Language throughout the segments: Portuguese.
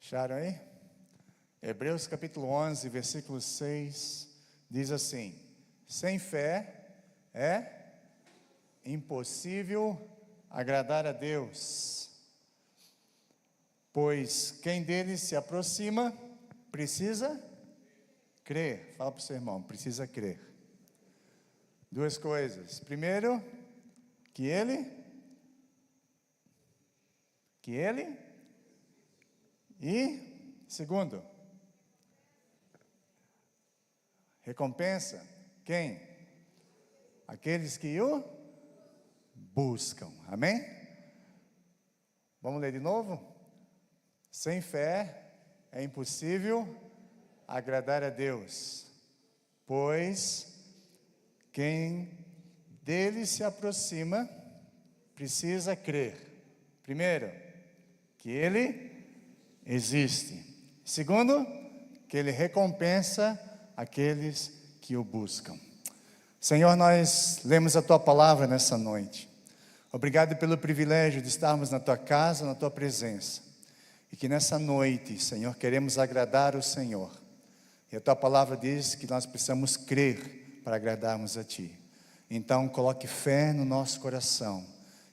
Acharam aí? Hebreus capítulo 11, versículo 6, diz assim: sem fé é impossível agradar a Deus, pois quem dele se aproxima precisa crer. Fala para o seu irmão, precisa crer. Duas coisas. Primeiro, que ele e segundo, recompensa quem? Aqueles que o buscam. Amém? Vamos ler de novo? Sem fé é impossível agradar a Deus, pois quem dele se aproxima precisa crer. Primeiro, que ele existe. Segundo, que ele recompensa aqueles que o buscam. Senhor, nós lemos a Tua palavra nessa noite. Obrigado pelo privilégio de estarmos na Tua casa, na Tua presença. E que nessa noite, Senhor, queremos agradar o Senhor. E a Tua palavra diz que nós precisamos crer para agradarmos a Ti. Então, coloque fé no nosso coração,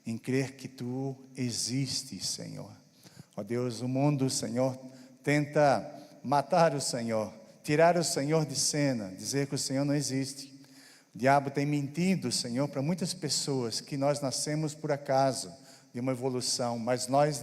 em crer que Tu existes, Senhor. Ó Deus, o mundo, Senhor, tenta matar o Senhor, tirar o Senhor de cena, dizer que o Senhor não existe. O diabo tem mentido, Senhor, para muitas pessoas que nós nascemos por acaso de uma evolução, mas nós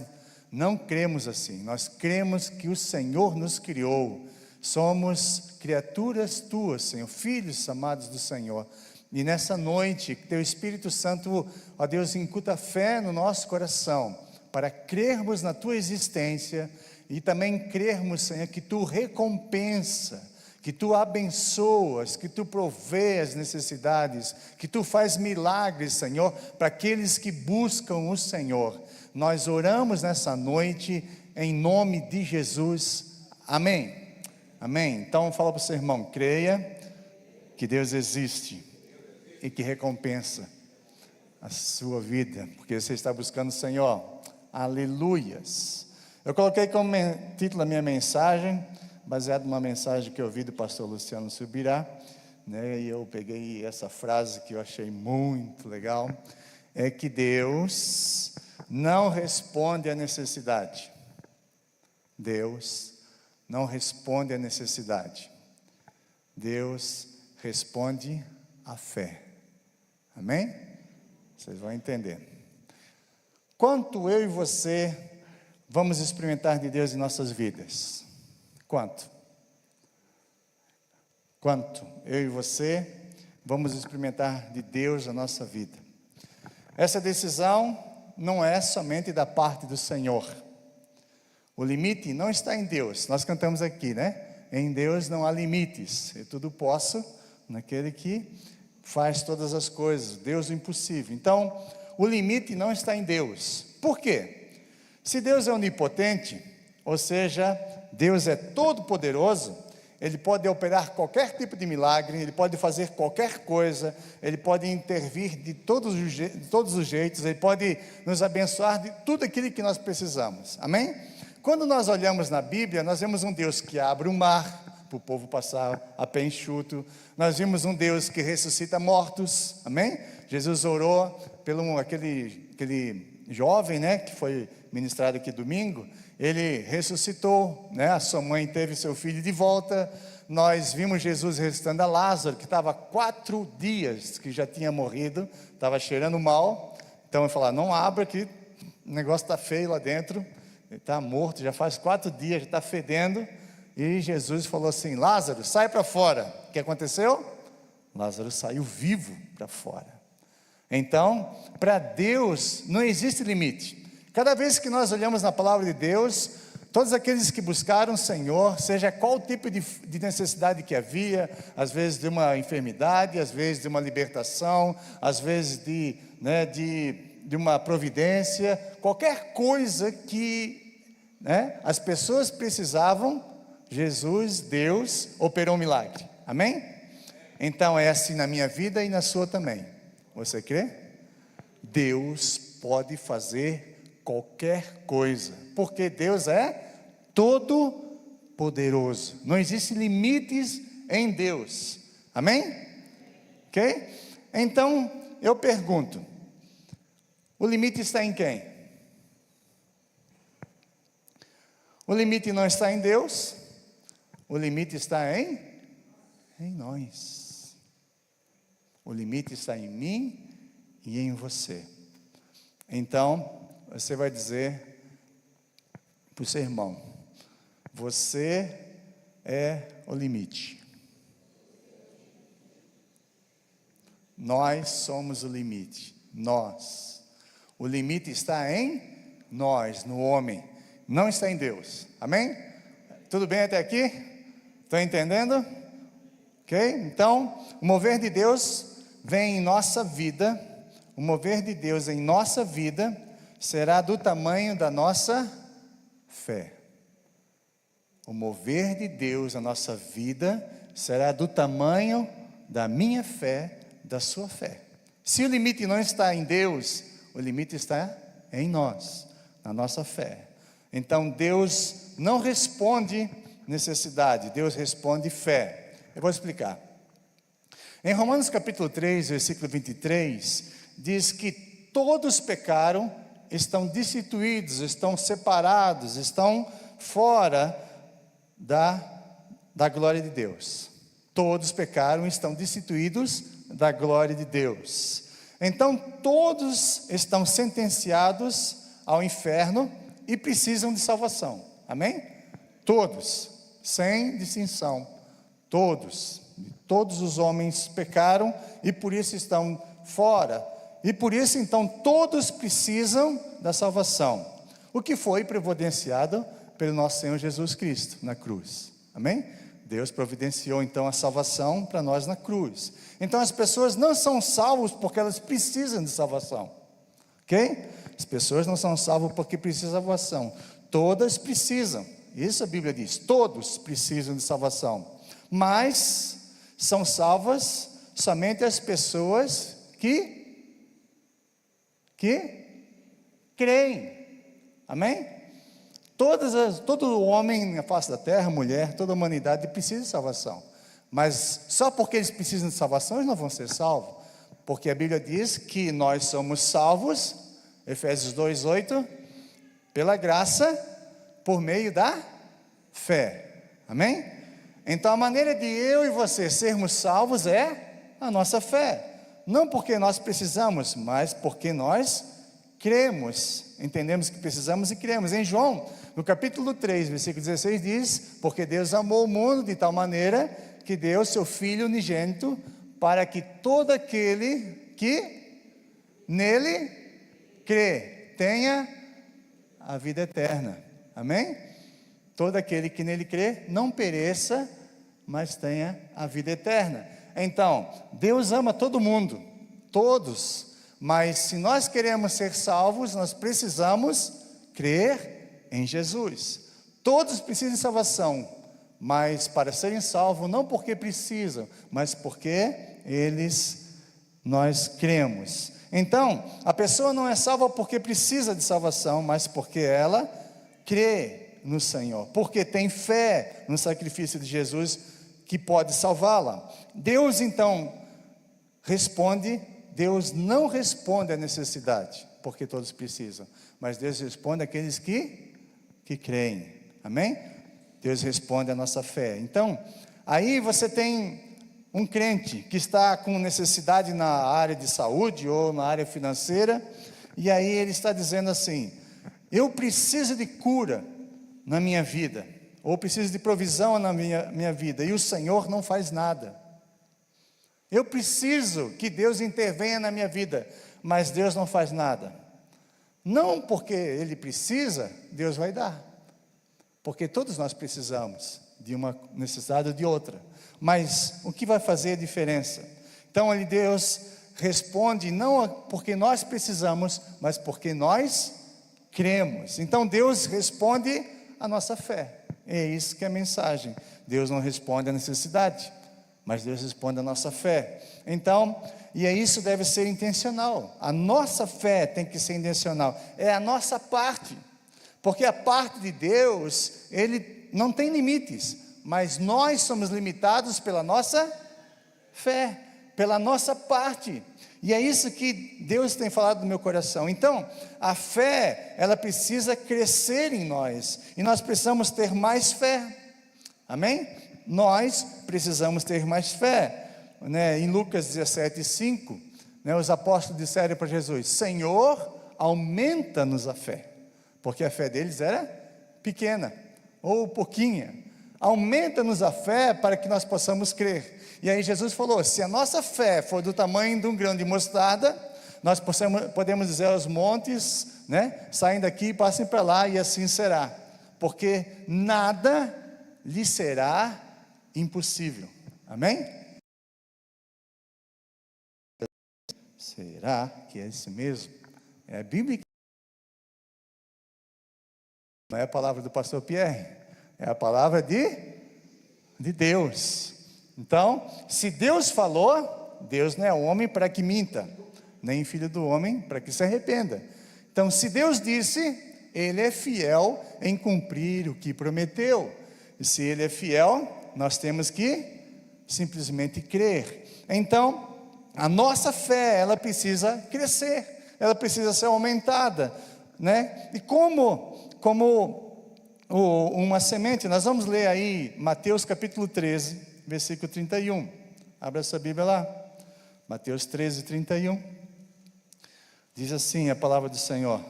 não cremos assim. Nós cremos que o Senhor nos criou. Somos criaturas Tuas, Senhor, filhos amados do Senhor. E nessa noite, que Teu Espírito Santo, ó Deus, incuta fé no nosso coração, para crermos na Tua existência e também crermos, Senhor, que Tu recompensa, que Tu abençoas, que Tu provê as necessidades, que Tu faz milagres, Senhor, para aqueles que buscam o Senhor. Nós oramos nessa noite em nome de Jesus. Amém. Amém. Então fala para o seu irmão, creia que Deus existe e que recompensa a sua vida, porque você está buscando o Senhor. Aleluias. Eu coloquei como título da minha mensagem, baseado numa mensagem que eu ouvi do pastor Luciano Subirá, né? E eu peguei essa frase que eu achei muito legal, é que Deus não responde à necessidade. Deus não responde à necessidade. Deus responde à fé. Amém? Vocês vão entender. Quanto eu e você vamos experimentar de Deus em nossas vidas? Quanto? Quanto eu e você vamos experimentar de Deus na nossa vida? Essa decisão não é somente da parte do Senhor. O limite não está em Deus. Nós cantamos aqui, né? Em Deus não há limites. Eu tudo posso naquele que faz todas as coisas. Deus o impossível. Então, o limite não está em Deus. Por quê? Se Deus é onipotente, ou seja, Deus é todo poderoso, Ele pode operar qualquer tipo de milagre, Ele pode fazer qualquer coisa, Ele pode intervir de todos os jeitos, Ele pode nos abençoar de tudo aquilo que nós precisamos. Amém? Quando nós olhamos na Bíblia, nós vemos um Deus que abre o mar para o povo passar a pé enxuto. Nós vimos um Deus que ressuscita mortos. Amém? Jesus orou pelo aquele jovem, né, que foi ministrado aqui domingo. Ele ressuscitou, né? A sua mãe teve seu filho de volta. Nós vimos Jesus ressuscitando a Lázaro, que estava 4 dias que já tinha morrido, estava cheirando mal. Então ele falou, não abra que o negócio está feio lá dentro, ele está morto, já faz 4 dias, já está fedendo. E Jesus falou assim, Lázaro, sai para fora. O que aconteceu? Lázaro saiu vivo para fora. Então, para Deus não existe limite. Cada vez que nós olhamos na palavra de Deus, todos aqueles que buscaram o Senhor, seja qual tipo de necessidade que havia, às vezes de uma enfermidade, às vezes de uma libertação, às vezes de uma providência, qualquer coisa que, né, as pessoas precisavam, Jesus, Deus, operou um milagre. Amém? Então é assim na minha vida e na sua também. Você crê? Deus pode fazer qualquer coisa, porque Deus é todo-poderoso. Não existem limites em Deus. Amém? Ok? Então, eu pergunto, o limite está em quem? O limite não está em Deus, o limite está em nós. O limite está em mim e em você. Então, você vai dizer para o seu irmão, você é o limite. Nós somos o limite. Nós. O limite está em nós, no homem. Não está em Deus. Amém? Tudo bem até aqui? Estão entendendo? Ok? Então, o mover de Deus vem em nossa vida. O mover de Deus em nossa vida será do tamanho da nossa fé. O mover de Deus na nossa vida será do tamanho da minha fé, da sua fé. Se o limite não está em Deus, o limite está em nós, na nossa fé. Então Deus não responde necessidade, Deus responde fé. Eu vou explicar. Em Romanos capítulo 3, versículo 23, diz que todos pecaram, estão destituídos, estão separados, estão fora da glória de Deus. Todos pecaram e estão destituídos da glória de Deus. Então todos estão sentenciados ao inferno e precisam de salvação. Amém? Todos, sem distinção. Todos os homens pecaram e por isso estão fora. E por isso então todos precisam da salvação. O que foi providenciado pelo nosso Senhor Jesus Cristo na cruz. Amém? Deus providenciou então a salvação para nós na cruz. Então as pessoas não são salvas porque elas precisam de salvação. Ok? As pessoas não são salvas porque precisam de salvação. Todas precisam. Isso a Bíblia diz. Todos precisam de salvação. Mas são salvas somente as pessoas que creem. Amém? Todo homem na face da terra, mulher, toda a humanidade precisa de salvação. Mas só porque eles precisam de salvação, eles não vão ser salvos. Porque a Bíblia diz que nós somos salvos, Efésios 2:8, pela graça, por meio da fé. Amém? Então a maneira de eu e você sermos salvos é a nossa fé. Não porque nós precisamos, mas porque nós cremos. Entendemos que precisamos e cremos. Em João, no capítulo 3, versículo 16 diz, porque Deus amou o mundo de tal maneira que deu seu Filho unigênito para que todo aquele que nele crê tenha a vida eterna. Amém? Todo aquele que nele crê não pereça, mas tenha a vida eterna. Então, Deus ama todo mundo, todos. Mas se nós queremos ser salvos, nós precisamos crer em Jesus. Todos precisam de salvação, mas para serem salvos, não porque precisam, mas porque nós cremos. Então, a pessoa não é salva porque precisa de salvação, mas porque ela crê no Senhor, porque tem fé no sacrifício de Jesus que pode salvá-la. Deus então responde. Deus não responde à necessidade, porque todos precisam, mas Deus responde àqueles que creem. Amém? Deus responde à nossa fé. Então, aí você tem um crente que está com necessidade na área de saúde ou na área financeira, e aí ele está dizendo assim: eu preciso de cura na minha vida, ou preciso de provisão na minha vida, e o Senhor não faz nada. Eu preciso que Deus intervenha na minha vida, mas Deus não faz nada. Não porque Ele precisa, Deus vai dar. Porque todos nós precisamos de uma necessidade ou de outra. Mas o que vai fazer a diferença? Então, Deus responde não porque nós precisamos, mas porque nós cremos. Então, Deus responde a nossa fé. É isso que é a mensagem. Deus não responde à necessidade, mas Deus responde à nossa fé. Então, e isso deve ser intencional. A nossa fé tem que ser intencional. É a nossa parte. Porque a parte de Deus, Ele não tem limites, mas nós somos limitados pela nossa fé, pela nossa parte. E é isso que Deus tem falado no meu coração. Então, a fé, ela precisa crescer em nós, e nós precisamos ter mais fé. Amém? Nós precisamos ter mais fé, né? Em Lucas 17:5, né, os apóstolos disseram para Jesus: Senhor, aumenta-nos a fé, porque a fé deles era pequena, ou pouquinha. Aumenta-nos a fé para que nós possamos crer. E aí Jesus falou: se a nossa fé for do tamanho de um grão de mostarda, nós podemos dizer aos montes, né, saem daqui e passem para lá, e assim será, porque nada lhe será impossível. Amém? Será que é esse mesmo? É a Bíblia. Não é a palavra do pastor Pierre, é a palavra de Deus. Então, se Deus falou, Deus não é homem para que minta, nem filho do homem para que se arrependa. Então, se Deus disse, Ele é fiel em cumprir o que prometeu. E se Ele é fiel, nós temos que simplesmente crer. Então, a nossa fé, ela precisa crescer, ela precisa ser aumentada, né? E como uma semente, nós vamos ler aí Mateus capítulo 13, versículo 31. Abra essa Bíblia lá. Mateus 13, 31. Diz assim a palavra do Senhor.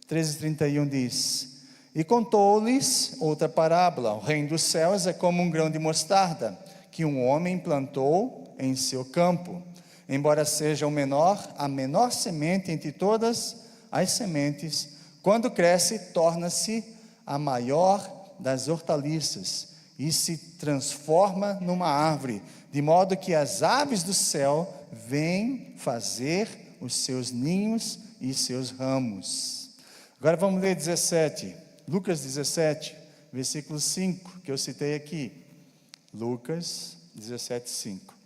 13, 31 diz: E contou-lhes outra parábola: o reino dos céus é como um grão de mostarda, que um homem plantou em seu campo. Embora seja a menor semente entre todas as sementes, quando cresce, torna-se a maior das hortaliças, e se transforma numa árvore, de modo que as aves do céu vêm fazer os seus ninhos e seus ramos. Agora vamos ler 17, Lucas 17, versículo 5, que eu citei aqui. Lucas 17, 5.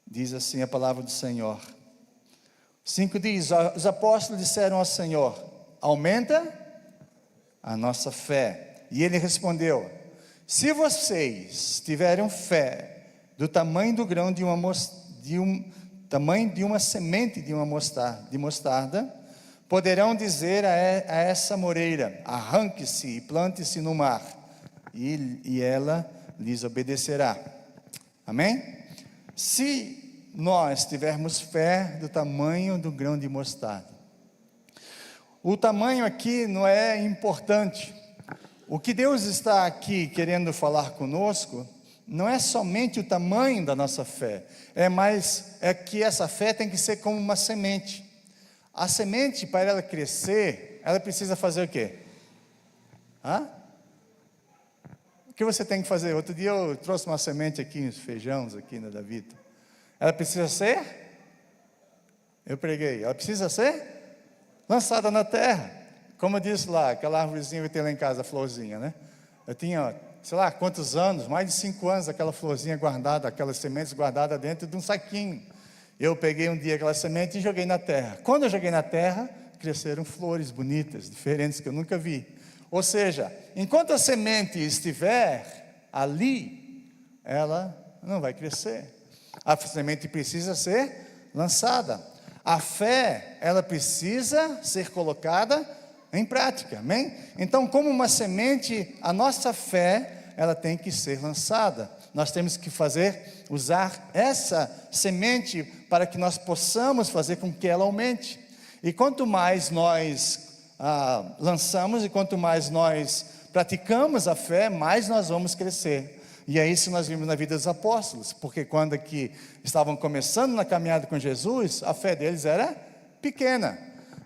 Diz assim a palavra do Senhor. 5 diz: os apóstolos disseram ao Senhor: aumenta a nossa fé. E ele respondeu: se vocês tiverem fé do tamanho do grão de uma semente de mostarda, poderão dizer a essa moreira: arranque-se e plante-se no mar, e ela lhes obedecerá. Amém? Se nós tivermos fé do tamanho do grão de mostarda, o tamanho aqui não é importante. O que Deus está aqui querendo falar conosco não é somente o tamanho da nossa fé, é que essa fé tem que ser como uma semente. A semente, para ela crescer, ela precisa fazer o quê? O que você tem que fazer? Outro dia eu trouxe uma semente aqui, uns feijões aqui na Davita. Ela precisa ser, ela precisa ser lançada na terra. Como eu disse lá, aquela árvorezinha que tem lá em casa, a florzinha, né? Eu tinha, sei lá, quantos anos, mais de 5 anos, aquela florzinha guardada, aquelas sementes guardadas dentro de um saquinho. Eu peguei um dia aquela semente e joguei na terra. Quando eu joguei na terra, cresceram flores bonitas, diferentes, que eu nunca vi. Ou seja, enquanto a semente estiver ali, ela não vai crescer. A semente precisa ser lançada. A fé, ela precisa ser colocada em prática, amém? Então, como uma semente, a nossa fé, ela tem que ser lançada. Nós temos que usar essa semente para que nós possamos fazer com que ela aumente. E quanto mais nós lançamos e quanto mais nós praticamos a fé, mais nós vamos crescer. E é isso que nós vimos na vida dos apóstolos, porque quando aqui estavam começando na caminhada com Jesus, a fé deles era pequena.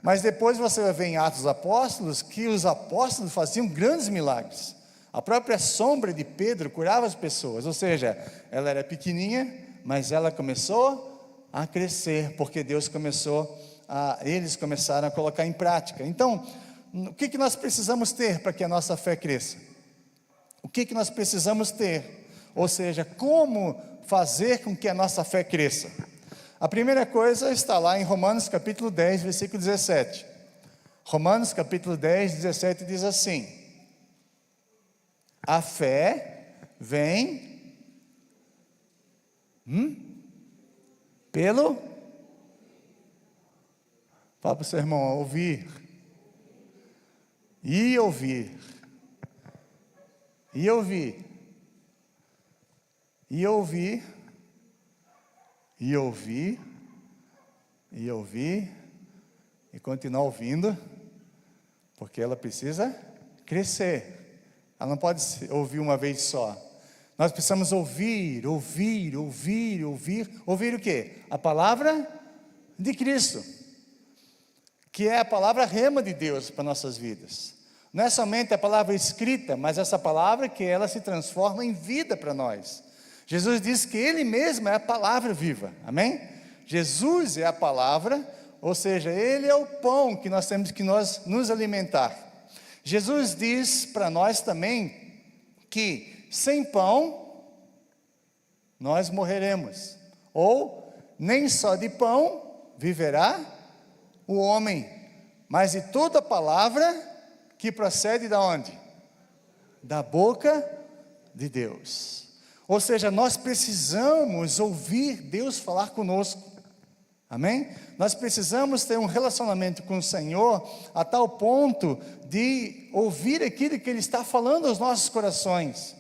Mas depois você vai ver em Atos dos Apóstolos, que os apóstolos faziam grandes milagres. A própria sombra de Pedro curava as pessoas, ou seja, ela era pequenininha, mas ela começou a crescer, porque eles começaram a colocar em prática. Então, o que nós precisamos ter para que a nossa fé cresça? O que nós precisamos ter? Ou seja, como fazer com que a nossa fé cresça? A primeira coisa está lá em Romanos capítulo 10, versículo 17. Romanos capítulo 10, 17 diz assim: a fé vem pelo... Fala para o seu irmão, ouvir. E ouvir. E ouvir. E ouvir. E ouvir. E ouvir. E continuar ouvindo. Porque ela precisa crescer. Ela não pode ouvir uma vez só. Nós precisamos ouvir, ouvir, ouvir, ouvir. Ouvir o quê? A palavra de Cristo, que é a palavra rema de Deus para nossas vidas. Não é somente a palavra escrita, mas essa palavra que ela se transforma em vida para nós. Jesus disse que Ele mesmo é a palavra viva, amém? Jesus é a palavra, ou seja, Ele é o pão que nós temos que nos alimentar. Jesus diz para nós também que sem pão nós morreremos, ou nem só de pão viverá o homem, mas de toda palavra que procede da onde? Da boca de Deus. Ou seja, nós precisamos ouvir Deus falar conosco, amém? Nós precisamos ter um relacionamento com o Senhor a tal ponto de ouvir aquilo que Ele está falando aos nossos corações,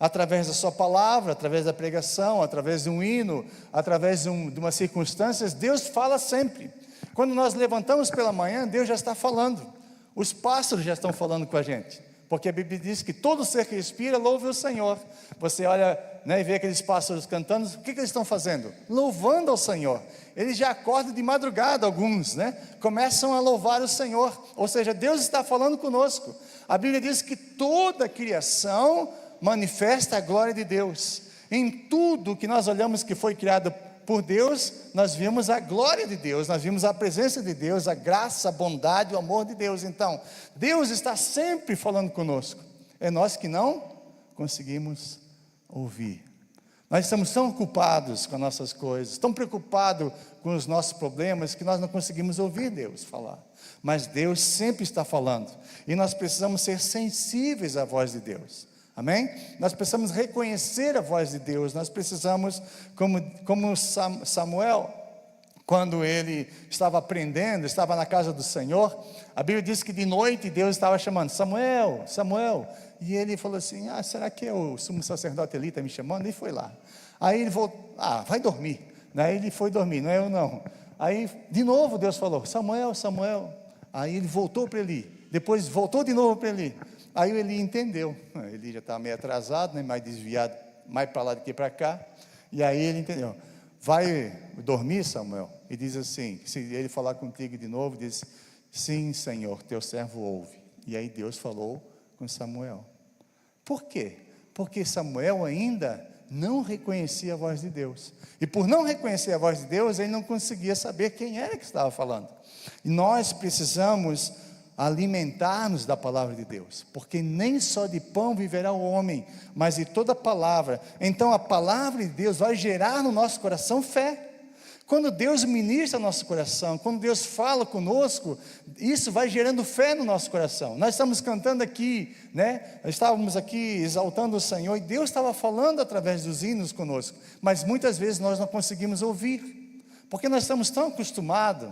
através da sua palavra, através da pregação, através de um hino, através de umas circunstâncias. Deus fala sempre. Quando nós levantamos pela manhã, Deus já está falando. Os pássaros já estão falando com a gente, porque a Bíblia diz que todo ser que respira louve o Senhor. Você olha, né, e vê aqueles pássaros cantando, o que eles estão fazendo? Louvando ao Senhor. Eles já acordam de madrugada, alguns, né? Começam a louvar o Senhor, ou seja, Deus está falando conosco. A Bíblia diz que toda a criação manifesta a glória de Deus. Em tudo que nós olhamos que foi criado por Deus, nós vimos a glória de Deus, nós vimos a presença de Deus, a graça, a bondade, o amor de Deus. Então, Deus está sempre falando conosco. É nós que não conseguimos ouvir. Nós estamos tão ocupados com as nossas coisas, tão preocupados com os nossos problemas, que nós não conseguimos ouvir Deus falar. Mas Deus sempre está falando, e nós precisamos ser sensíveis à voz de Deus. Amém? Nós precisamos reconhecer a voz de Deus. Nós precisamos, como Samuel, quando ele estava aprendendo, estava na casa do Senhor, a Bíblia diz que de noite Deus estava chamando: Samuel, Samuel. E ele falou assim: será que é o sumo sacerdote Eli está me chamando? E foi lá. Aí ele voltou: vai dormir. Aí ele foi dormir, não é eu não. Aí de novo Deus falou: Samuel, Samuel. Aí ele voltou para Eli, depois voltou de novo para Eli. Aí o Eli entendeu. Ele já estava meio atrasado, né, mais desviado, mais para lá do que para cá. E aí ele entendeu: vai dormir, Samuel? E diz assim, se ele falar contigo de novo, diz: sim, Senhor, teu servo ouve. E aí Deus falou com Samuel. Por quê? Porque Samuel ainda não reconhecia a voz de Deus. E por não reconhecer a voz de Deus, ele não conseguia saber quem era que estava falando. E nós precisamos alimentar-nos da palavra de Deus, porque nem só de pão viverá o homem, mas de toda palavra. Então a palavra de Deus vai gerar no nosso coração fé. Quando Deus ministra nosso coração, quando Deus fala conosco, isso vai gerando fé no nosso coração. Nós estamos cantando aqui, né? Estávamos aqui exaltando o Senhor, e Deus estava falando através dos hinos conosco, mas muitas vezes nós não conseguimos ouvir, porque nós estamos tão acostumados,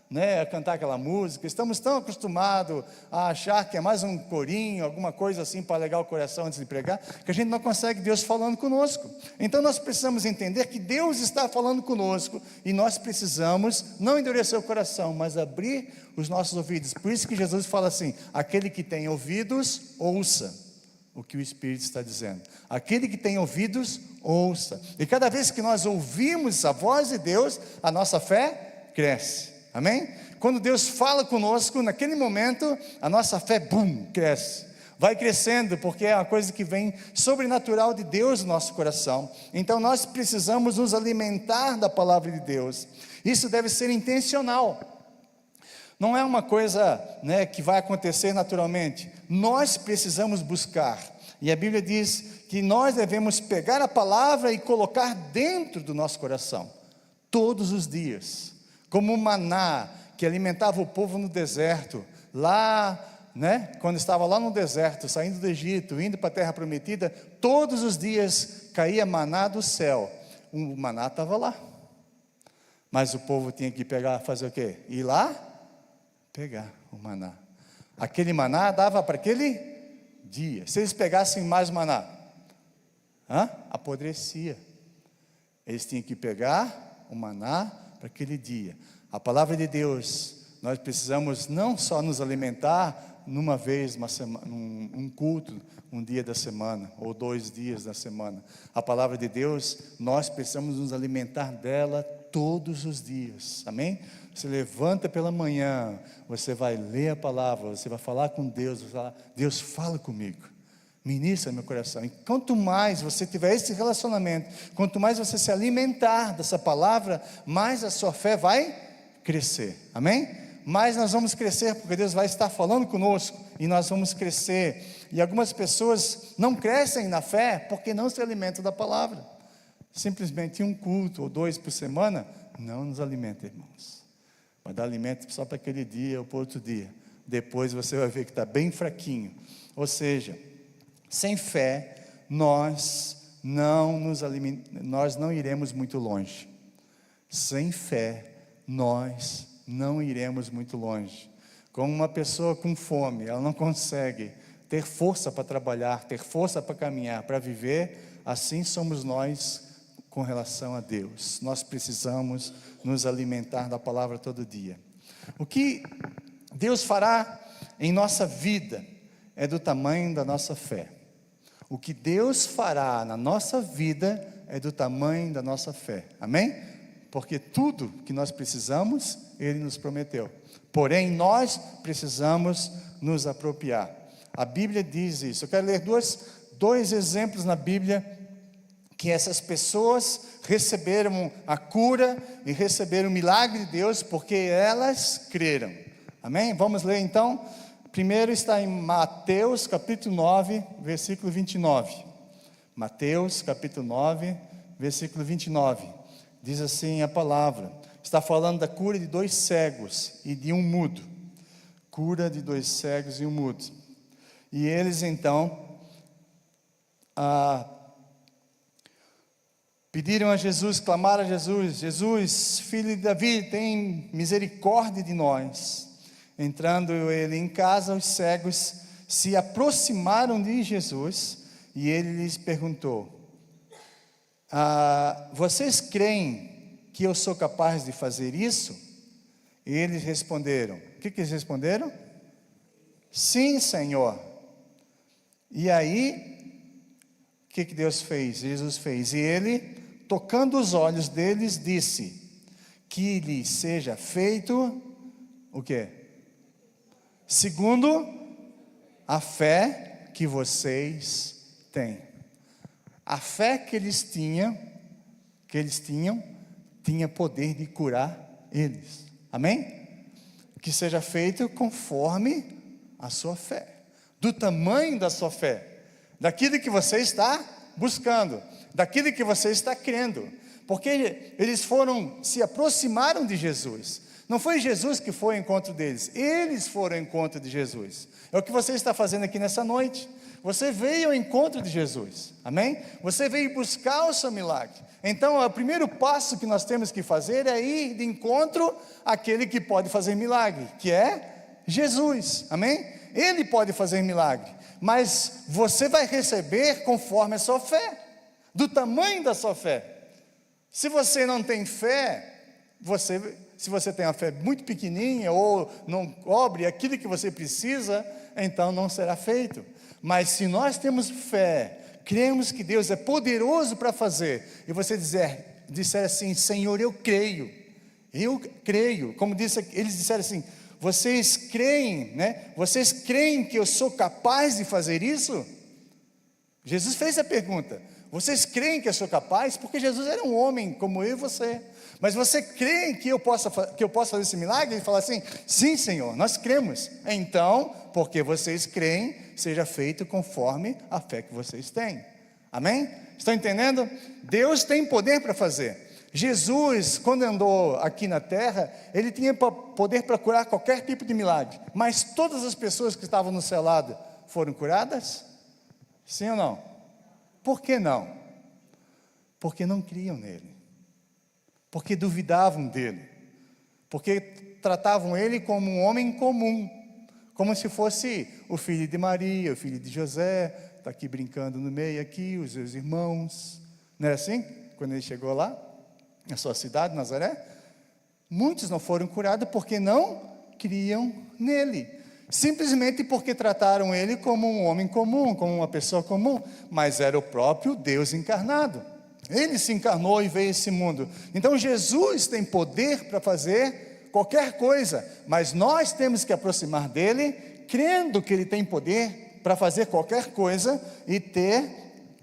né, a cantar aquela música, estamos tão acostumados a achar que é mais um corinho, alguma coisa assim para alegar o coração antes de pregar, que a gente não consegue Deus falando conosco. Então nós precisamos entender que Deus está falando conosco, e nós precisamos não endurecer o coração, mas abrir os nossos ouvidos. Por isso que Jesus fala assim: aquele que tem ouvidos, ouça o que o Espírito está dizendo. Aquele que tem ouvidos, ouça. E cada vez que nós ouvimos a voz de Deus, a nossa fé cresce. Amém? Quando Deus fala conosco, naquele momento, a nossa fé, cresce. Vai crescendo, porque é uma coisa que vem sobrenatural de Deus no nosso coração. Então nós precisamos nos alimentar da palavra de Deus. Isso deve ser intencional. Não é uma coisa, né, que vai acontecer naturalmente. Nós precisamos buscar. E a Bíblia diz que nós devemos pegar a palavra e colocar dentro do nosso coração, todos os dias. Como o maná que alimentava o povo no deserto, lá, né, quando estava lá no deserto, saindo do Egito, indo para a terra prometida, todos os dias caía maná do céu. O maná estava lá, mas o povo tinha que pegar, fazer o quê? Ir lá, pegar o maná. Aquele maná dava para aquele dia. Se eles pegassem mais maná, apodrecia. Eles tinham que pegar o maná para aquele dia. A palavra de Deus, nós precisamos não só nos alimentar numa vez, um culto, um dia da semana, ou 2 dias da semana. A palavra de Deus, nós precisamos nos alimentar dela todos os dias, amém? Você levanta pela manhã, você vai ler a palavra, você vai falar com Deus, você vai falar, Deus fala comigo, ministra meu coração. E quanto mais você tiver esse relacionamento, quanto mais você se alimentar dessa palavra, mais a sua fé vai crescer, amém? Mais nós vamos crescer, porque Deus vai estar falando conosco, e nós vamos crescer. E algumas pessoas não crescem na fé, porque não se alimentam da palavra. Simplesmente um culto ou 2 por semana, não nos alimenta, irmãos. Vai dar alimento só para aquele dia ou para outro dia. Depois você vai ver que está bem fraquinho. Ou seja, sem fé, nós não iremos muito longe. Sem fé, nós não iremos muito longe. Como uma pessoa com fome, ela não consegue ter força para trabalhar, ter força para caminhar, para viver, assim somos nós com relação a Deus. Nós precisamos nos alimentar da palavra todo dia. O que Deus fará em nossa vida é do tamanho da nossa fé. O que Deus fará na nossa vida é do tamanho da nossa fé, amém? Porque tudo que nós precisamos, Ele nos prometeu. Porém, nós precisamos nos apropriar. A Bíblia diz isso. Eu quero ler dois exemplos na Bíblia, que essas pessoas receberam a cura e receberam o milagre de Deus, porque elas creram. Amém? Vamos ler então. Primeiro está em Mateus capítulo 9, versículo 29. Mateus capítulo 9, versículo 29. Diz assim a palavra. Está falando da cura de 2 cegos e de um mudo. Cura de 2 cegos e um mudo. E eles então pediram a Jesus, clamaram a Jesus: Jesus, filho de Davi, tem misericórdia de nós. Entrando ele em casa, os cegos se aproximaram de Jesus e ele lhes perguntou: vocês creem que eu sou capaz de fazer isso? E eles responderam. O que eles responderam? Sim, Senhor. E aí, o que Deus fez? Jesus fez. E ele, tocando os olhos deles, disse: que lhes seja feito o quê? Segundo a fé que vocês têm. A fé que eles tinham, tinha poder de curar eles. Amém? Que seja feito conforme a sua fé, do tamanho da sua fé, daquilo que você está buscando, daquilo que você está crendo, porque eles se aproximaram de Jesus. Não foi Jesus que foi ao encontro deles, eles foram ao encontro de Jesus. É o que você está fazendo aqui nessa noite. Você veio ao encontro de Jesus, amém? Você veio buscar o seu milagre. Então, o primeiro passo que nós temos que fazer é ir de encontro àquele que pode fazer milagre, que é Jesus, amém? Ele pode fazer milagre, mas você vai receber conforme a sua fé, do tamanho da sua fé. Se você não tem fé, se você tem uma fé muito pequenininha, ou não cobre aquilo que você precisa, então não será feito. Mas se nós temos fé, cremos que Deus é poderoso para fazer, e você disser assim: Senhor, eu creio, como eles disseram assim: vocês creem, né? Vocês creem que eu sou capaz de fazer isso? Jesus fez a pergunta: vocês creem que eu sou capaz? Porque Jesus era um homem como eu e você. Mas você crê que eu posso fazer esse milagre? Ele fala assim: sim, Senhor, nós cremos. Então, porque vocês creem, seja feito conforme a fé que vocês têm. Amém? Estão entendendo? Deus tem poder para fazer. Jesus, quando andou aqui na terra, ele tinha poder para curar qualquer tipo de milagre, mas todas as pessoas que estavam no seu lado foram curadas? Sim ou não? Por que não? Porque não criam nele, porque duvidavam dele, porque tratavam ele como um homem comum, como se fosse o filho de Maria, o filho de José, está aqui brincando no meio aqui, os seus irmãos, não é assim? Quando ele chegou lá, na sua cidade, Nazaré, muitos não foram curados porque não criam nele, simplesmente porque trataram ele como um homem comum, como uma pessoa comum, mas era o próprio Deus encarnado. Ele se encarnou e veio a esse mundo. Então Jesus tem poder para fazer qualquer coisa, mas nós temos que aproximar dele, crendo que ele tem poder para fazer qualquer coisa e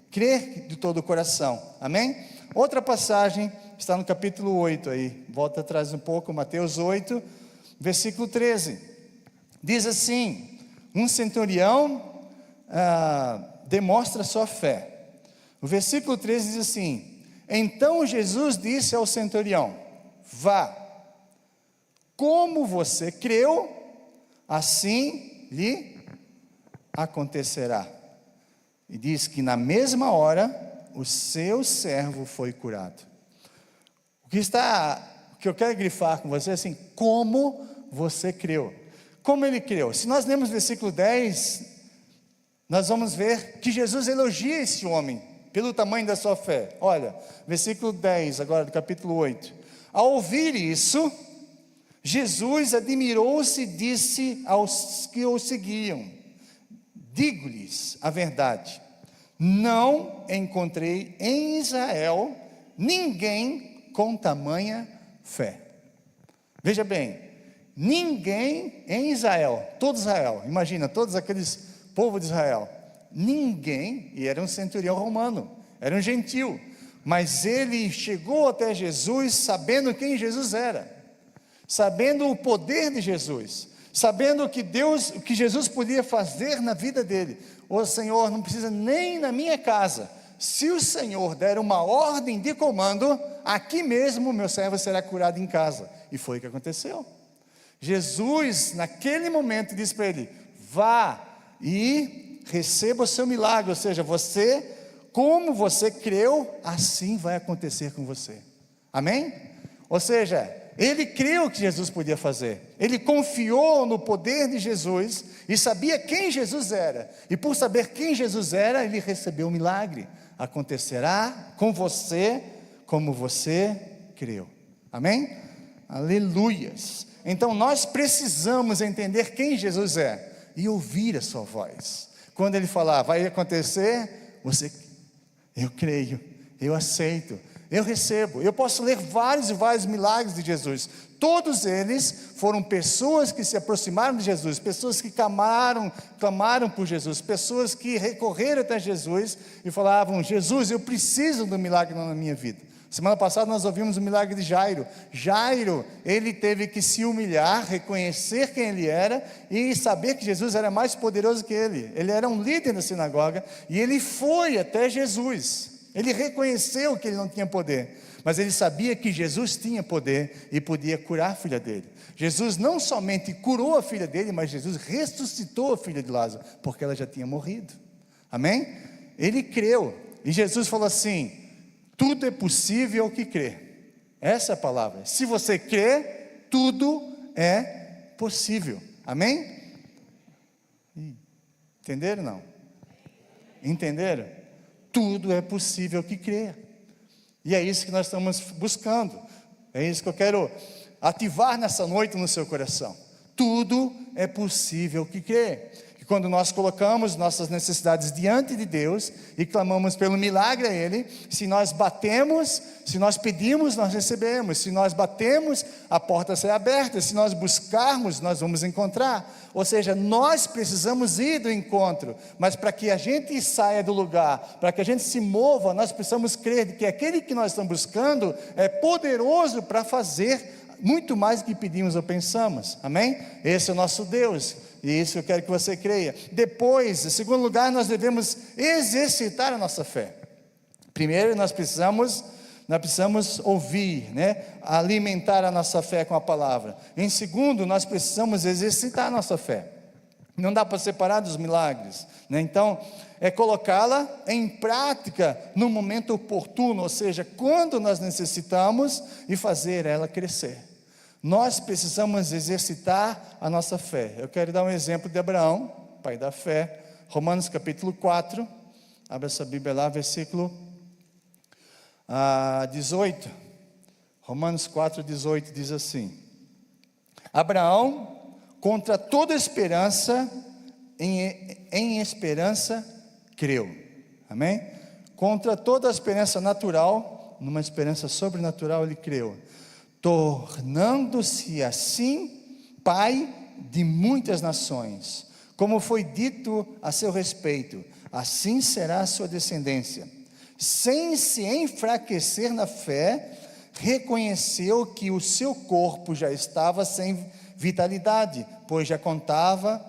crer de todo o coração, amém? Outra passagem está no capítulo 8 aí, volta atrás um pouco, Mateus 8, versículo 13, diz assim, um centurião demonstra sua fé. O versículo 13 diz assim, então Jesus disse ao centurião, vá, como você creu, assim lhe acontecerá. E diz que na mesma hora, o seu servo foi curado. O que eu quero grifar com você é assim, como você creu. Como ele creu? Se nós lemos o versículo 10, nós vamos ver que Jesus elogia esse homem, pelo tamanho da sua fé. Olha, versículo 10 agora do capítulo 8. Ao ouvir isso, Jesus admirou-se e disse aos que o seguiam, digo-lhes a verdade, não encontrei em Israel ninguém com tamanha fé. Veja bem, ninguém em Israel, todo Israel, imagina, todos aqueles povo de Israel, ninguém, e era um centurião romano, era um gentil, mas ele chegou até Jesus sabendo quem Jesus era, sabendo o poder de Jesus, sabendo o que Jesus podia fazer na vida dele. Ô Senhor, não precisa nem na minha casa, se o Senhor der uma ordem de comando, aqui mesmo meu servo será curado em casa. E foi o que aconteceu. Jesus naquele momento disse para ele, vá e receba o seu milagre, ou seja, como você creu, assim vai acontecer com você, amém? Ou seja, ele creu que Jesus podia fazer, ele confiou no poder de Jesus, e sabia quem Jesus era, e por saber quem Jesus era, ele recebeu o milagre, acontecerá com você, como você creu, amém? Aleluias. Então nós precisamos entender quem Jesus é, e ouvir a sua voz, quando ele falar, vai acontecer, eu creio, eu aceito, eu recebo. Eu posso ler vários e vários milagres de Jesus, todos eles foram pessoas que se aproximaram de Jesus, pessoas que clamaram por Jesus, pessoas que recorreram até Jesus, e falavam, Jesus, eu preciso do milagre na minha vida. Semana passada nós ouvimos o milagre de Jairo. Jairo, ele teve que se humilhar, reconhecer quem ele era, e saber que Jesus era mais poderoso que ele. Ele era um líder da sinagoga, e ele foi até Jesus. Ele reconheceu que ele não tinha poder, mas ele sabia que Jesus tinha poder, e podia curar a filha dele. Jesus não somente curou a filha dele, mas Jesus ressuscitou a filha de Lázaro, porque ela já tinha morrido, amém? Ele creu, e Jesus falou assim, tudo é possível ao que crê. Essa é a palavra. Se você crê, tudo é possível. Amém? Entenderam ou não? Entenderam? Tudo é possível ao que crê. E é isso que nós estamos buscando. É isso que eu quero ativar nessa noite no seu coração. Tudo é possível ao que crê. Quando nós colocamos nossas necessidades diante de Deus e clamamos pelo milagre a Ele, se nós batemos, se nós pedimos, nós recebemos. Se nós batemos, a porta será aberta. Se nós buscarmos, nós vamos encontrar. Ou seja, nós precisamos ir do encontro, mas para que a gente saia do lugar, para que a gente se mova, nós precisamos crer que aquele que nós estamos buscando é poderoso para fazer muito mais do que pedimos ou pensamos, amém? Esse é o nosso Deus, e isso eu quero que você creia. Depois, em segundo lugar, nós devemos exercitar a nossa fé. Primeiro, nós precisamos nós precisamos ouvir, né? Alimentar a nossa fé com a palavra. Em segundo, nós precisamos exercitar a nossa fé. Não dá para separar dos milagres, né? Então, é colocá-la em prática no momento oportuno, ou seja, quando nós necessitamos, e fazer ela crescer. Nós precisamos exercitar a nossa fé. Eu quero dar um exemplo de Abraão, pai da fé. Romanos capítulo 4, abra essa Bíblia lá, versículo 18. Romanos 4, 18 diz assim: Abraão, contra toda esperança, em esperança, creu. Amém? Contra toda a esperança natural, numa esperança sobrenatural, ele creu, tornando-se assim pai de muitas nações, como foi dito a seu respeito, assim será a sua descendência. Sem se enfraquecer na fé, reconheceu que o seu corpo já estava sem vitalidade, pois já contava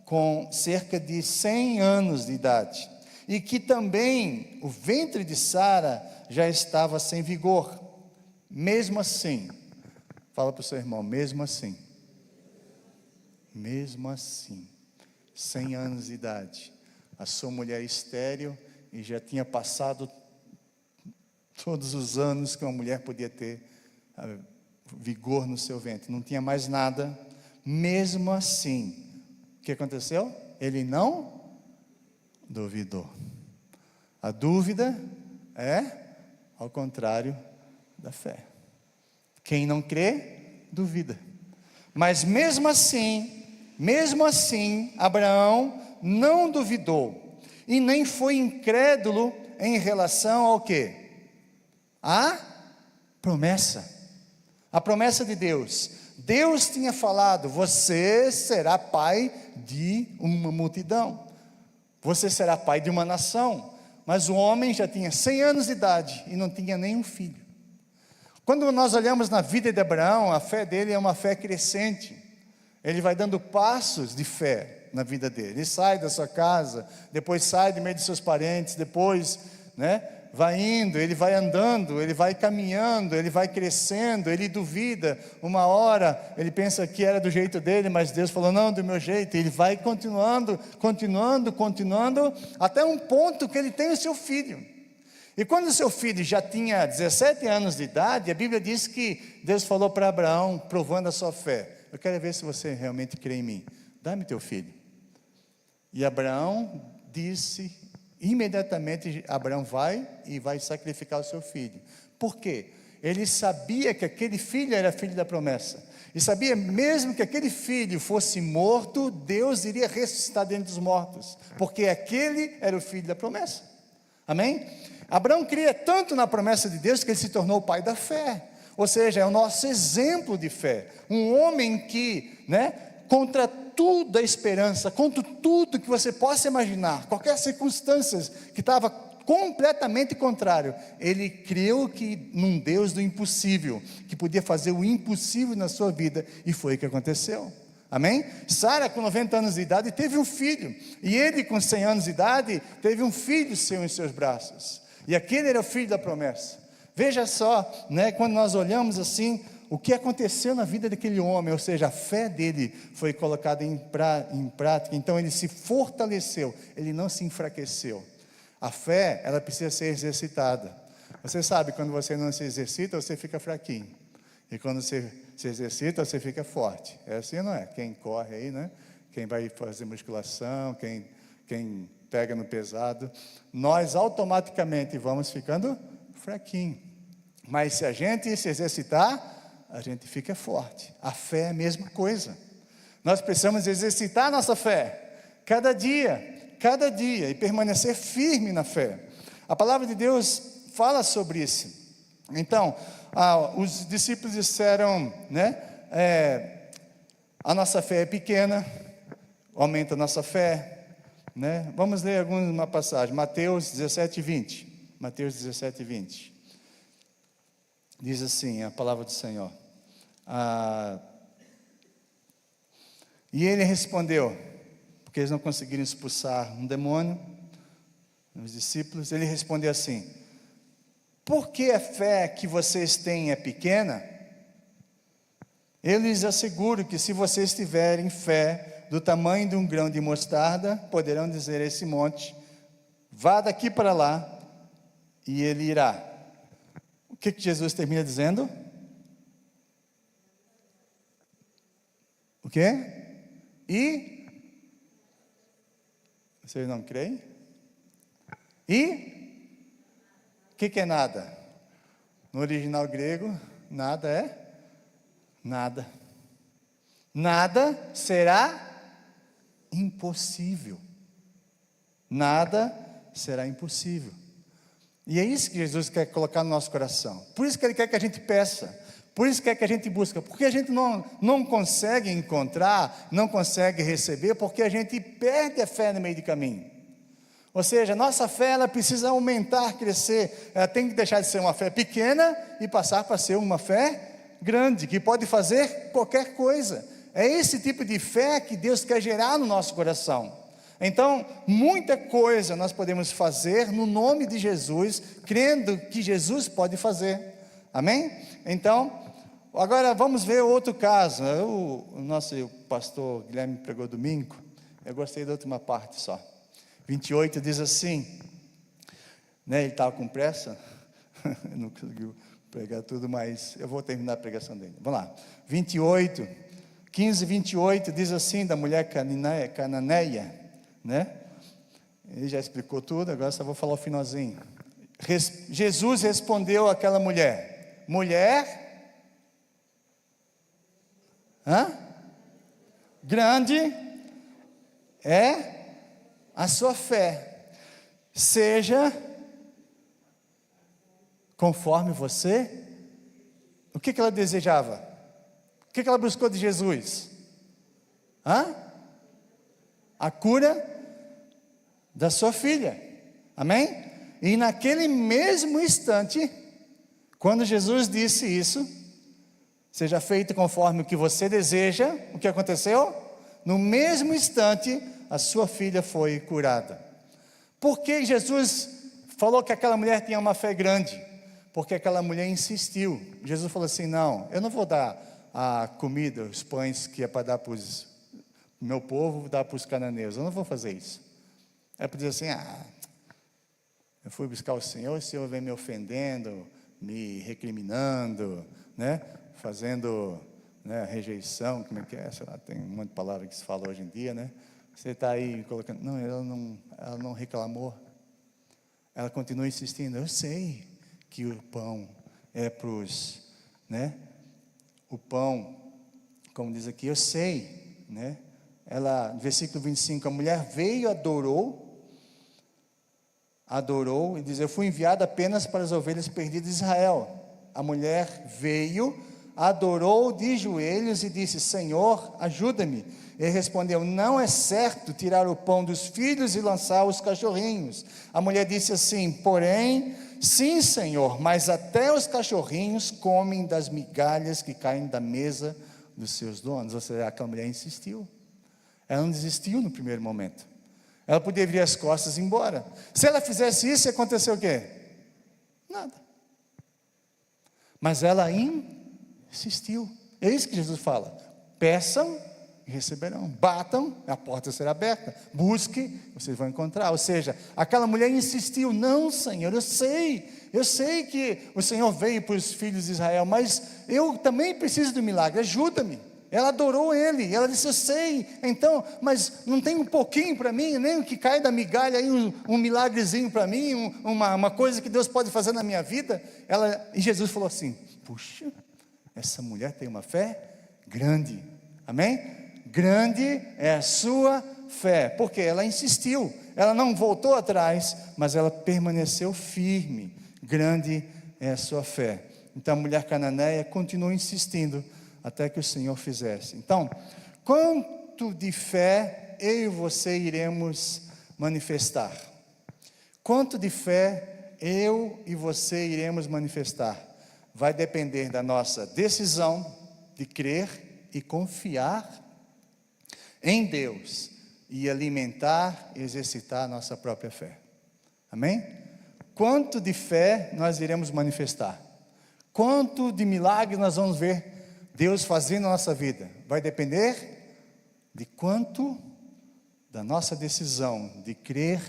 com cerca de 100 anos de idade, e que também o ventre de Sara já estava sem vigor. Mesmo assim, fala para o seu irmão, mesmo assim, 100 anos de idade, a sua mulher estéril, e já tinha passado todos os anos que uma mulher podia ter vigor no seu ventre, não tinha mais nada. Mesmo assim, o que aconteceu? Ele não duvidou. A dúvida é ao contrário da fé. Quem não crê, duvida. Mas mesmo assim, Abraão não duvidou, e nem foi incrédulo em relação ao quê? A promessa. A promessa de Deus. Deus tinha falado: você será pai de uma multidão, você será pai de uma nação. Mas o homem já tinha 100 anos de idade e não tinha nenhum filho. Quando nós olhamos na vida de Abraão, a fé dele é uma fé crescente. Ele vai dando passos de fé na vida dele. Ele sai da sua casa, depois sai do meio de seus parentes, depois, vai indo, ele vai andando, ele vai caminhando, ele vai crescendo, ele duvida. Uma hora ele pensa que era do jeito dele, mas Deus falou: não, do meu jeito. Ele vai continuando, até um ponto que ele tem o seu filho. E quando o seu filho já tinha 17 anos de idade, a Bíblia diz que Deus falou para Abraão, provando a sua fé: eu quero ver se você realmente crê em mim, dá-me teu filho. E Abraão disse, imediatamente Abraão vai sacrificar o seu filho. Por quê? Ele sabia que aquele filho era filho da promessa, e sabia mesmo que aquele filho fosse morto, Deus iria ressuscitar dentre os mortos, porque aquele era o filho da promessa. Amém? Abraão cria tanto na promessa de Deus que ele se tornou o pai da fé, ou seja, é o nosso exemplo de fé. Um homem que, contra tudo a esperança, contra tudo que você possa imaginar, qualquer circunstância que estava completamente contrário, ele creu que num Deus do impossível, que podia fazer o impossível na sua vida, e foi o que aconteceu. Amém? Sara, com 90 anos de idade, teve um filho, e ele, com 100 anos de idade, teve um filho seu em seus braços, e aquele era o filho da promessa. Veja só, quando nós olhamos assim, o que aconteceu na vida daquele homem, ou seja, a fé dele foi colocada em prática, então ele se fortaleceu, ele não se enfraqueceu. A fé, ela precisa ser exercitada. Você sabe, quando você não se exercita, você fica fraquinho, e quando você se exercita, você fica forte. É assim, não é? Quem corre aí, quem vai fazer musculação, quem pega no pesado, nós automaticamente vamos ficando fraquinho. Mas se a gente se exercitar, a gente fica forte. A fé é a mesma coisa. Nós precisamos exercitar a nossa fé, cada dia, e permanecer firme na fé. A palavra de Deus fala sobre isso. Então, os discípulos disseram, a nossa fé é pequena, aumenta a nossa fé, Vamos ler alguma passagem. Mateus 17, 20. Mateus 17, 20. Diz assim a palavra do Senhor: e ele respondeu, porque eles não conseguiram expulsar um demônio, os discípulos, ele respondeu assim: Porque a fé que vocês têm é pequena? Eu lhes asseguro que se vocês tiverem fé do tamanho de um grão de mostarda, poderão dizer a esse monte, vá daqui para lá, e ele irá. O que Jesus termina dizendo? O quê? E? Vocês não creem? E? O que é nada? No original grego, nada é nada. Nada será impossível. Nada será impossível. E é isso que Jesus quer colocar no nosso coração. Por isso que Ele quer que a gente peça. Por isso que quer que a gente busque. Porque a gente não consegue encontrar, não consegue receber, porque a gente perde a fé no meio do caminho. Ou seja, a nossa fé ela precisa aumentar, crescer. Ela tem que deixar de ser uma fé pequena e passar para ser uma fé grande, que pode fazer qualquer coisa. É esse tipo de fé que Deus quer gerar no nosso coração. Então, muita coisa nós podemos fazer no nome de Jesus, crendo que Jesus pode fazer. Amém? Então, agora vamos ver outro caso. O nosso pastor Guilherme pregou domingo. Eu gostei da última parte só. 28 diz assim, né, ele estava com pressa, não conseguiu pregar tudo, mas eu vou terminar a pregação dele. Vamos lá. 28, 15, 28 diz assim, da mulher cananeia, né? Ele já explicou tudo, agora só vou falar o finalzinho. Jesus respondeu àquela mulher, mulher, grande é a sua fé, seja conforme você. O que ela desejava? O que ela buscou de Jesus? A cura da sua filha, amém? E naquele mesmo instante, quando Jesus disse isso, seja feito conforme o que você deseja, o que aconteceu? No mesmo instante, a sua filha foi curada. Por que Jesus falou que aquela mulher tinha uma fé grande? Porque aquela mulher insistiu. Jesus falou assim, não, eu não vou dar a comida, os pães que é para dar para o meu povo, vou dar para os cananeus, eu não vou fazer isso. Ela podia dizer assim, eu fui buscar o Senhor vem me ofendendo, me recriminando, né? Fazendo, né, rejeição, como é que é? Sei lá, tem um monte de palavra que se fala hoje em dia, né? Você está aí colocando, não, ela não reclamou, ela continua insistindo, eu sei que o pão é para os, né? O pão, como diz aqui, eu sei, né? Ela, versículo 25, a mulher veio, adorou, e diz, eu fui enviada apenas para as ovelhas perdidas de Israel. A mulher veio, adorou de joelhos e disse, Senhor, ajuda-me. Ele respondeu, não é certo tirar o pão dos filhos e lançar os cachorrinhos. A mulher disse assim, porém, sim, Senhor, mas até os cachorrinhos comem das migalhas que caem da mesa dos seus donos. Ou seja, aquela mulher insistiu. Ela não desistiu no primeiro momento. Ela podia virar as costas e ir embora. Se ela fizesse isso, ia acontecer o quê? Nada. Mas ela insistiu. É isso que Jesus fala. Peçam e receberão. Batam, a porta será aberta. Busque, vocês vão encontrar. Ou seja, aquela mulher insistiu. Não, Senhor, eu sei que o Senhor veio para os filhos de Israel, mas eu também preciso do milagre, ajuda-me. Ela adorou Ele, ela disse, eu sei, então, mas não tem um pouquinho para mim, nem o que cai da migalha aí, um milagrezinho para mim, uma coisa que Deus pode fazer na minha vida. E Jesus falou assim, puxa, essa mulher tem uma fé grande, amém? Grande é a sua fé, porque ela insistiu, ela não voltou atrás, mas ela permaneceu firme. Grande é a sua fé. Então a mulher cananeia continuou insistindo, até que o Senhor fizesse. Então, quanto de fé eu e você iremos manifestar? Quanto de fé eu e você iremos manifestar? Vai depender da nossa decisão de crer e confiar em Deus e alimentar e exercitar a nossa própria fé. Amém? quanto de fé nós iremos manifestar, quanto de milagres nós vamos ver Deus fazendo na nossa vida. Vai depender de quanto da nossa decisão de crer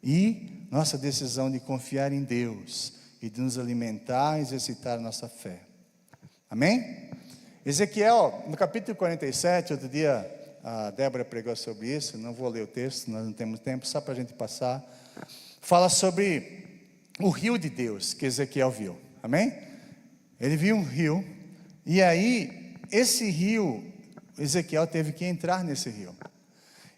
e nossa decisão de confiar em Deus e de nos alimentar e exercitar a nossa fé. Amém? Ezequiel, no capítulo 47, outro dia a Débora pregou sobre isso, não vou ler o texto, nós não temos tempo, só para a gente passar. Fala sobre o rio de Deus que Ezequiel viu, amém? Ele viu um rio, e aí, esse rio, Ezequiel teve que entrar nesse rio.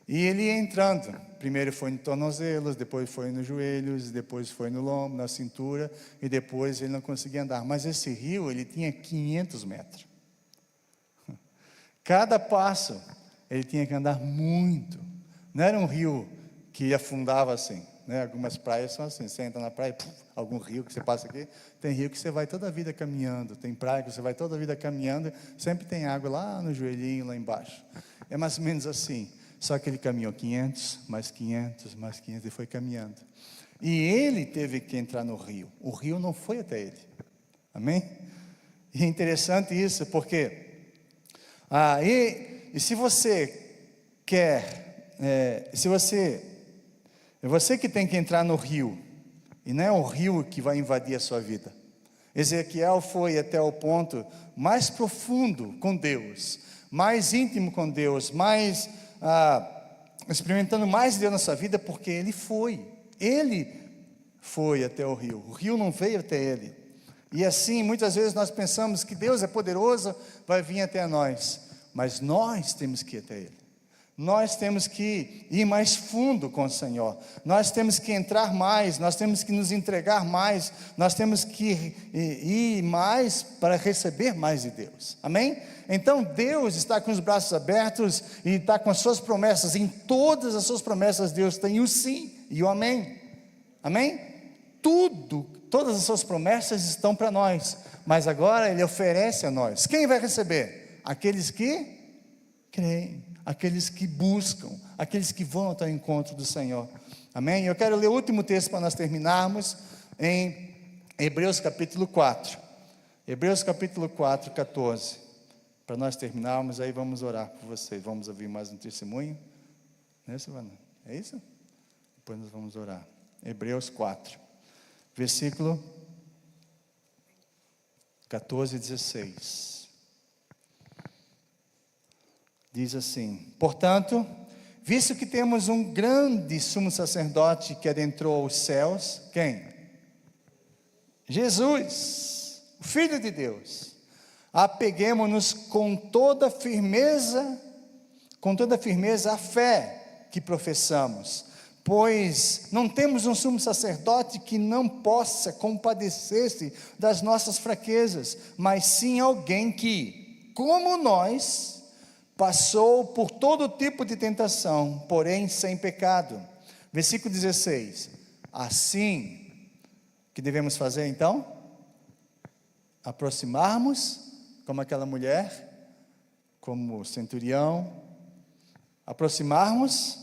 E ele ia entrando, primeiro foi no tornozelos, depois foi nos joelhos, depois foi no lombo, na cintura, e depois ele não conseguia andar. Mas esse rio, ele tinha 500 metros. Cada passo, ele tinha que andar muito. Não era um rio que afundava assim, né? Algumas praias são assim, você entra na praia, algum rio que você passa aqui, tem rio que você vai toda a vida caminhando, tem praia que você vai toda a vida caminhando, sempre tem água lá no joelhinho, lá embaixo. É mais ou menos assim, só que ele caminhou 500, mais 500, mais 500, e foi caminhando. E ele teve que entrar no rio, o rio não foi até ele, amém? E é interessante isso, porque e se você quer, é você que tem que entrar no rio, e não é o rio que vai invadir a sua vida. Ezequiel foi até o ponto mais profundo com Deus, mais íntimo com Deus, mais experimentando mais de Deus na sua vida, porque ele foi até o rio não veio até ele. E assim, muitas vezes nós pensamos que Deus é poderoso, vai vir até nós, mas nós temos que ir até Ele. Nós temos que ir mais fundo com o Senhor, nós temos que entrar mais, nós temos que nos entregar mais, nós temos que ir mais para receber mais de Deus, amém? Então Deus está com os braços abertos e está com as suas promessas. Em todas as suas promessas Deus tem o sim e o amém, amém? Todas as suas promessas estão para nós, mas agora Ele oferece a nós. Quem vai receber? Aqueles que creem, aqueles que buscam, aqueles que vão ao encontro do Senhor, amém? Eu quero ler o último texto para nós terminarmos, em Hebreus capítulo 4, Hebreus capítulo 4, 14, para nós terminarmos, aí vamos orar por vocês, vamos ouvir mais um testemunho, né, Silvana? É isso? Depois nós vamos orar. Hebreus 4, versículo 14 e 16. Diz assim: portanto, visto que temos um grande sumo sacerdote que adentrou os céus, quem? Jesus, o Filho de Deus. Apeguemo-nos com toda firmeza à fé que professamos, pois não temos um sumo sacerdote que não possa compadecer-se das nossas fraquezas, mas sim alguém que, como nós, passou por todo tipo de tentação, porém sem pecado. Versículo 16. Assim, o que devemos fazer então? Aproximarmos, como aquela mulher, como o centurião, aproximarmos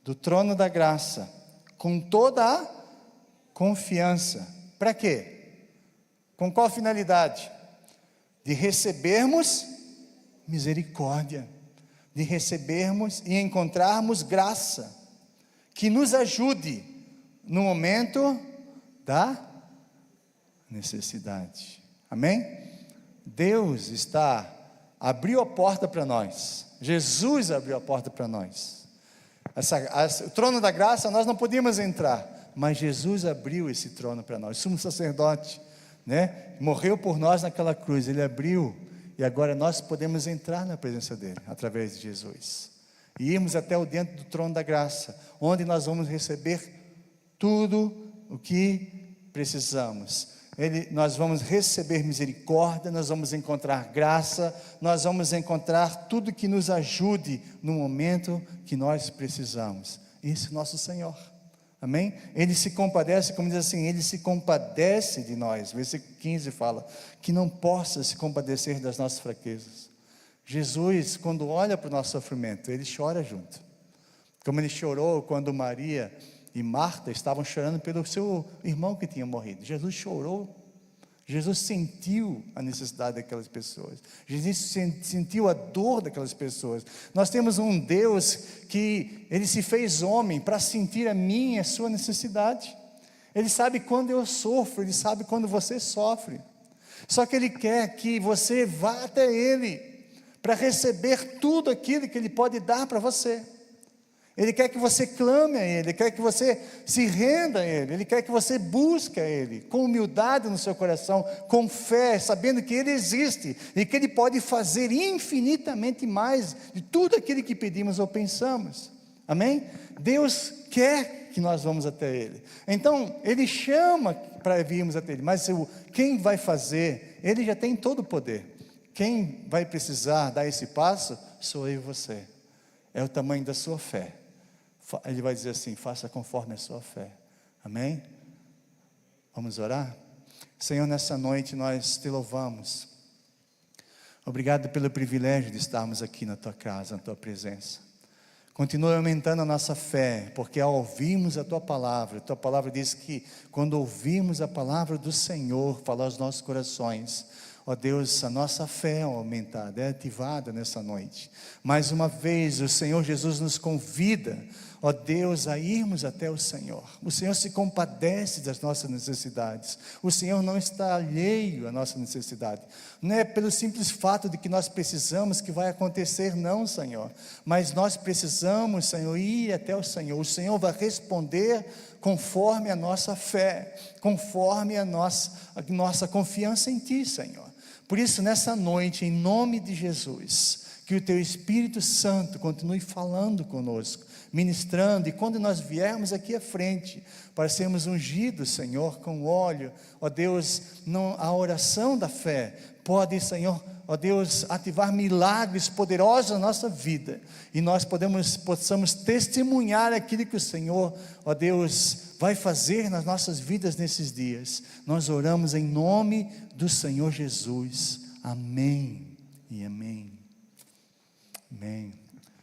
do trono da graça, com toda a confiança. Para quê? Com qual finalidade? De recebermos misericórdia, de recebermos e encontrarmos graça, que nos ajude no momento da necessidade, amém? Deus abriu a porta para nós, Jesus abriu a porta para nós, o trono da graça nós não podíamos entrar, mas Jesus abriu esse trono para nós, sumo sacerdote, né? Morreu por nós naquela cruz, Ele abriu, e agora nós podemos entrar na presença dEle, através de Jesus, e irmos até o dentro do trono da graça, onde nós vamos receber tudo o que precisamos. Nós vamos receber misericórdia, nós vamos encontrar graça, nós vamos encontrar tudo que nos ajude no momento que nós precisamos. Esse é o nosso Senhor, amém? Ele se compadece, como diz assim, Ele se compadece de nós. Versículo 15 fala, que não possa se compadecer das nossas fraquezas. Jesus, quando olha para o nosso sofrimento, Ele chora junto, como Ele chorou quando Maria e Marta estavam chorando pelo seu irmão que tinha morrido. Jesus chorou. Jesus sentiu a necessidade daquelas pessoas. Jesus sentiu a dor daquelas pessoas. Nós temos um Deus que Ele se fez homem para sentir a minha e a sua necessidade. Ele sabe quando eu sofro, Ele sabe quando você sofre. Só que Ele quer que você vá até Ele para receber tudo aquilo que Ele pode dar para você. Ele quer que você clame a Ele, Ele quer que você se renda a Ele, Ele quer que você busque a Ele, com humildade no seu coração, com fé, sabendo que Ele existe, e que Ele pode fazer infinitamente mais, de tudo aquilo que pedimos ou pensamos, amém? Deus quer que nós vamos até Ele, então Ele chama para virmos até Ele, mas quem vai fazer, Ele já tem todo o poder, quem vai precisar dar esse passo, sou eu e você, é o tamanho da sua fé. Ele vai dizer assim, faça conforme a sua fé, amém? Vamos orar? Senhor, nessa noite nós te louvamos, obrigado pelo privilégio de estarmos aqui na tua casa, na tua presença. Continue aumentando a nossa fé, porque ao ouvirmos a tua palavra diz que quando ouvirmos a palavra do Senhor falar aos nossos corações, ó Deus, a nossa fé é aumentada, é ativada nessa noite. Mais uma vez o Senhor Jesus nos convida, ó Deus, a irmos até o Senhor. O Senhor se compadece das nossas necessidades. O Senhor não está alheio à nossa necessidade. Não é pelo simples fato de que nós precisamos que vai acontecer, não, Senhor. Mas nós precisamos, Senhor, ir até o Senhor. O Senhor vai responder conforme a nossa fé, conforme a nossa confiança em Ti, Senhor. Por isso, nessa noite, em nome de Jesus, que o Teu Espírito Santo continue falando conosco, ministrando, e quando nós viermos aqui à frente, para sermos ungidos, Senhor, com óleo, ó Deus, a oração da fé pode, Senhor, ó Deus, ativar milagres poderosos na nossa vida, e nós possamos testemunhar aquilo que o Senhor, ó Deus, vai fazer nas nossas vidas nesses dias. Nós oramos em nome do Senhor Jesus, amém e amém.